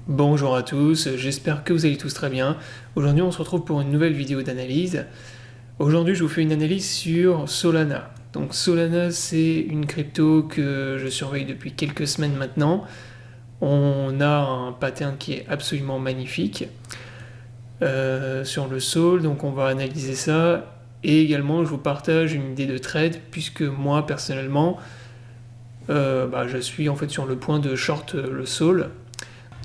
Bonjour à tous, j'espère que vous allez tous très bien. Aujourd'hui on se retrouve pour une nouvelle vidéo d'analyse. Aujourd'hui je vous fais une analyse sur Solana. Donc Solana c'est une crypto que je surveille depuis quelques semaines maintenant. On a un pattern qui est absolument magnifique sur le Sol, donc on va analyser ça. Et également je vous partage une idée de trade puisque moi personnellement je suis en fait sur le point de short le Sol.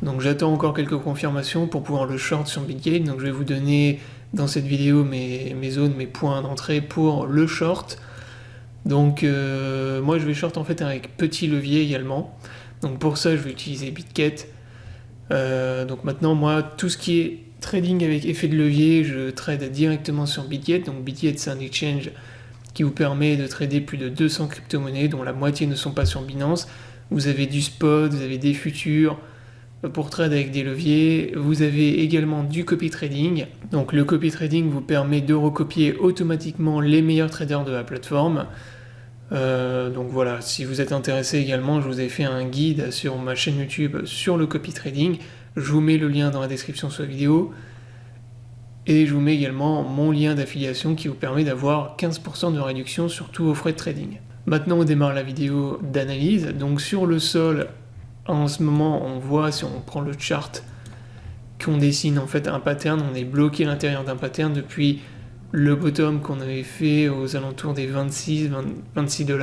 Donc j'attends encore quelques confirmations pour pouvoir le short sur Bitgate. Donc je vais vous donner dans cette vidéo mes zones, mes points d'entrée pour le short. Donc moi je vais short en fait avec petit levier également. Donc pour ça je vais utiliser Bitget. Donc maintenant moi tout ce qui est trading avec effet de levier, je trade directement sur Bitget. Donc Bitget c'est un exchange qui vous permet de trader plus de 200 crypto-monnaies dont la moitié ne sont pas sur Binance. Vous avez du spot, vous avez des futurs, pour trade avec des leviers. Vous avez également du copy trading. Donc le copy trading vous permet de recopier automatiquement les meilleurs traders de la plateforme. Donc voilà, si vous êtes intéressé également, je vous ai fait un guide sur ma chaîne YouTube sur le copy trading. Je vous mets le lien dans la description sous la vidéo. Et je vous mets également mon lien d'affiliation qui vous permet d'avoir 15% de réduction sur tous vos frais de trading. Maintenant on démarre la vidéo d'analyse. Donc sur le sol, en ce moment, on voit, si on prend le chart, qu'on dessine en fait un pattern, on est bloqué à l'intérieur d'un pattern depuis le bottom qu'on avait fait aux alentours des 26 $.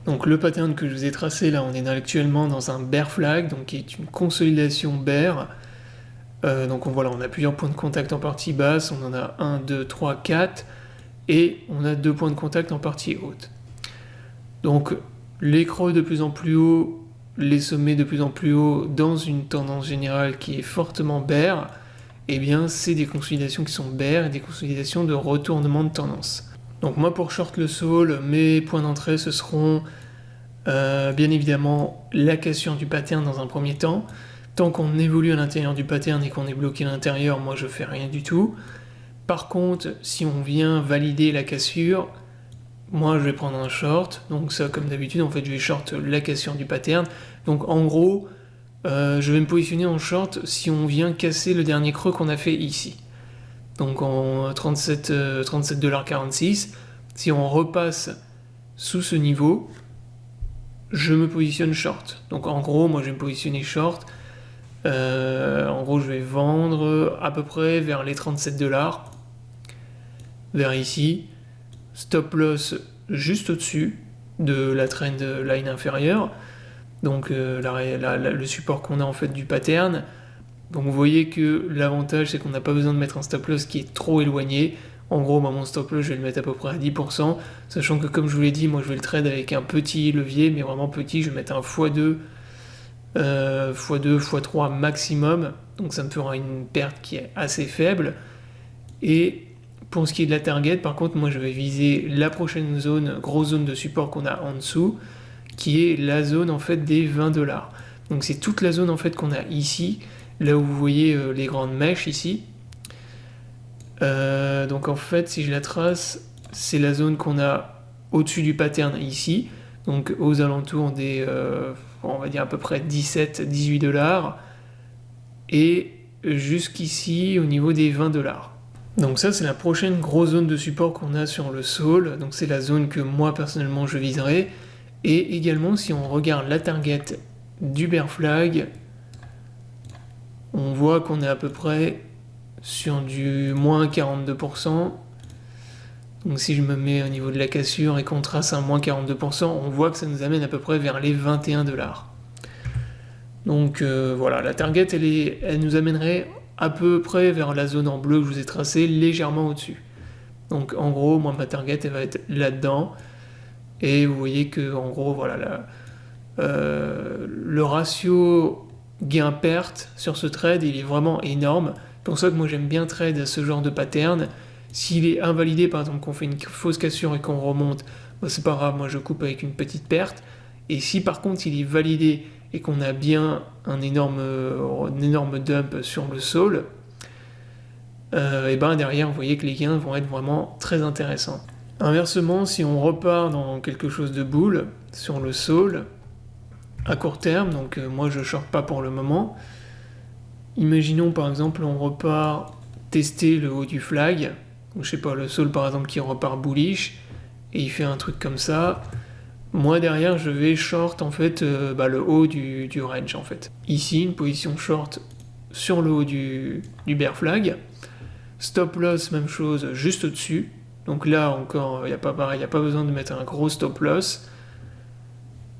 Donc le pattern que je vous ai tracé là, on est actuellement dans un bear flag, donc qui est une consolidation bear. Donc voilà, on a plusieurs points de contact en partie basse, on en a 1, 2, 3, 4, et on a 2 points de contact en partie haute. Donc les creux de plus en plus haut, les sommets de plus en plus haut dans une tendance générale qui est fortement bear, eh bien c'est des consolidations qui sont bear et des consolidations de retournement de tendance. Donc moi pour short le sol, mes points d'entrée ce seront bien évidemment la cassure du pattern dans un premier temps. Tant qu'on évolue à l'intérieur du pattern et qu'on est bloqué à l'intérieur, moi je fais rien du tout. Par contre, si on vient valider la cassure, moi je vais prendre un short, donc ça comme d'habitude en fait je vais short la cassure du pattern. Donc en gros je vais me positionner en short si on vient casser le dernier creux qu'on a fait ici. Donc en 37,46$, si on repasse sous ce niveau, je me positionne short. Donc en gros moi je vais me positionner short. En gros je vais vendre à peu près vers les 37$, vers ici. Stop loss juste au-dessus de la trend line inférieure, donc le support qu'on a en fait du pattern. Donc vous voyez que l'avantage c'est qu'on n'a pas besoin de mettre un stop loss qui est trop éloigné. En gros mon stop loss je vais le mettre à peu près à 10%, sachant que comme je vous l'ai dit, moi je vais le trade avec un petit levier, mais vraiment petit, je vais mettre un x2, x2, x3 maximum, donc ça me fera une perte qui est assez faible. Et pour ce qui est de la target, par contre, moi je vais viser la prochaine zone, grosse zone de support qu'on a en dessous, qui est la zone en fait des 20$. Donc c'est toute la zone en fait qu'on a ici, là où vous voyez les grandes mèches ici. Donc en fait, si je la trace, c'est la zone qu'on a au-dessus du pattern ici, donc aux alentours des, on va dire à peu près 17-18$, et jusqu'ici au niveau des 20$. Donc ça c'est la prochaine grosse zone de support qu'on a sur le sol, donc c'est la zone que moi personnellement je viserai. Et également si on regarde la target du bear flag, on voit qu'on est à peu près sur du moins 42%. Donc si je me mets au niveau de la cassure et qu'on trace un moins 42%, on voit que ça nous amène à peu près vers les 21$. Donc voilà, la target elle nous amènerait à peu près vers la zone en bleu que je vous ai tracée, légèrement au-dessus. Donc en gros, moi ma target elle va être là-dedans. Et vous voyez que en gros, voilà, le ratio gain-perte sur ce trade, il est vraiment énorme. C'est pour ça que moi j'aime bien trade ce genre de pattern. S'il est invalidé, par exemple qu'on fait une fausse cassure et qu'on remonte, bah, c'est pas grave, moi je coupe avec une petite perte. Et si par contre il est validé et qu'on a bien un énorme dump sur le sol, et ben derrière vous voyez que les gains vont être vraiment très intéressants. Inversement, si on repart dans quelque chose de bull sur le sol, à court terme, donc moi je short pas pour le moment, Imaginons par exemple on repart tester le haut du flag, donc, je sais pas, le sol par exemple qui repart bullish, et il fait un truc comme ça. Moi derrière je vais short en fait le haut du range en fait. Ici une position short sur le haut du bear flag. Stop loss même chose juste au-dessus. Donc là encore il n'y a pas pareil, il n'y a pas besoin de mettre un gros stop loss.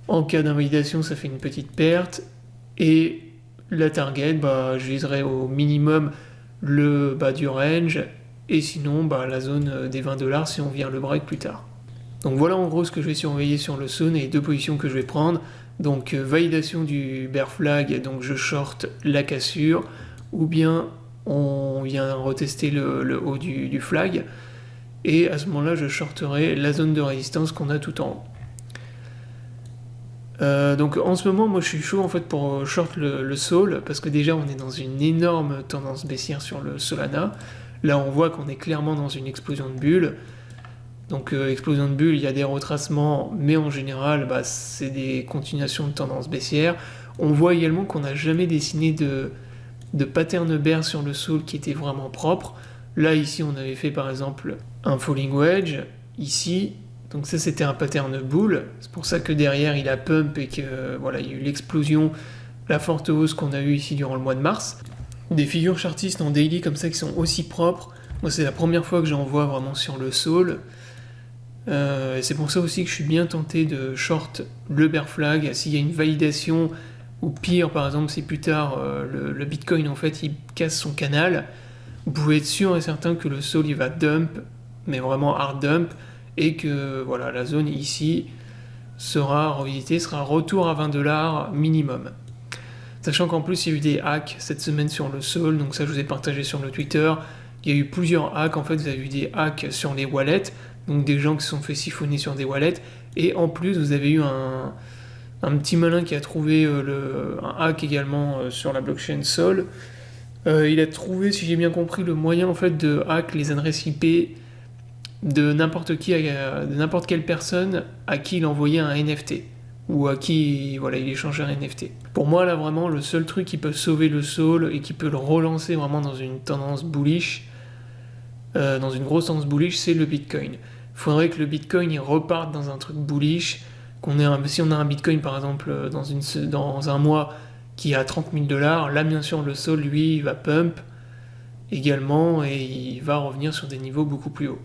En cas d'invalidation ça fait une petite perte. Et la target, je viserai au minimum le bas du range. Et sinon la zone des $20 si on vient le break plus tard. Donc voilà en gros ce que je vais surveiller sur le Sun et les deux positions que je vais prendre. Donc validation du bear flag, donc je short la cassure, ou bien on vient retester le haut du flag, et à ce moment-là je shorterai la zone de résistance qu'on a tout en haut. Donc en ce moment moi je suis chaud en fait pour short le Sol, parce que déjà on est dans une énorme tendance baissière sur le Solana. Là on voit qu'on est clairement dans une explosion de bulles. Donc explosion de bulle, il y a des retracements, mais en général, c'est des continuations de tendance baissière. On voit également qu'on n'a jamais dessiné de pattern bear sur le Sol qui était vraiment propre. Là, ici, on avait fait par exemple un falling wedge, ici. Donc ça, c'était un pattern bull. C'est pour ça que derrière, il a pump et que voilà, il y a eu l'explosion, la forte hausse qu'on a eue ici durant le mois de mars. Des figures chartistes en daily comme ça qui sont aussi propres. Moi, c'est la première fois que j'en vois vraiment sur le Sol. C'est pour ça aussi que je suis bien tenté de short le bear flag s'il y a une validation, ou pire par exemple si plus tard le Bitcoin en fait il casse son canal. Vous pouvez être sûr et certain que le Sol il va dump, mais vraiment hard dump, et que voilà, la zone ici sera revisitée, sera retour à $20 minimum. Sachant qu'en plus il y a eu des hacks cette semaine sur le Sol, donc ça je vous ai partagé sur le Twitter. Il y a eu plusieurs hacks, en fait vous avez eu des hacks sur les wallets, donc des gens qui se sont fait siphonner sur des wallets, et en plus vous avez eu un petit malin qui a trouvé un hack également sur la blockchain Sol. Il a trouvé, si j'ai bien compris, le moyen en fait de hack les adresses IP de n'importe qui, de n'importe quelle personne à qui il envoyait un NFT, ou à qui voilà, il échangeait un NFT. Pour moi là vraiment le seul truc qui peut sauver le Sol et qui peut le relancer vraiment dans une tendance bullish, dans une grosse tendance bullish, c'est le Bitcoin. Il faudrait que le Bitcoin il reparte dans un truc bullish, si on a un Bitcoin par exemple dans un mois qui est à $30 000, là bien sûr le Sol lui il va pump également et il va revenir sur des niveaux beaucoup plus hauts.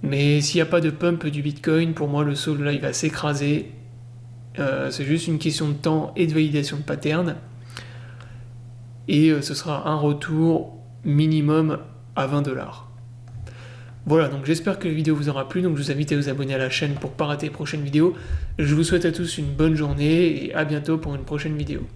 Mais s'il n'y a pas de pump du Bitcoin, pour moi le Sol là il va s'écraser. C'est juste une question de temps et de validation de pattern, et ce sera un retour minimum à $20. Voilà, donc j'espère que la vidéo vous aura plu, donc je vous invite à vous abonner à la chaîne pour ne pas rater les prochaines vidéos. Je vous souhaite à tous une bonne journée et à bientôt pour une prochaine vidéo.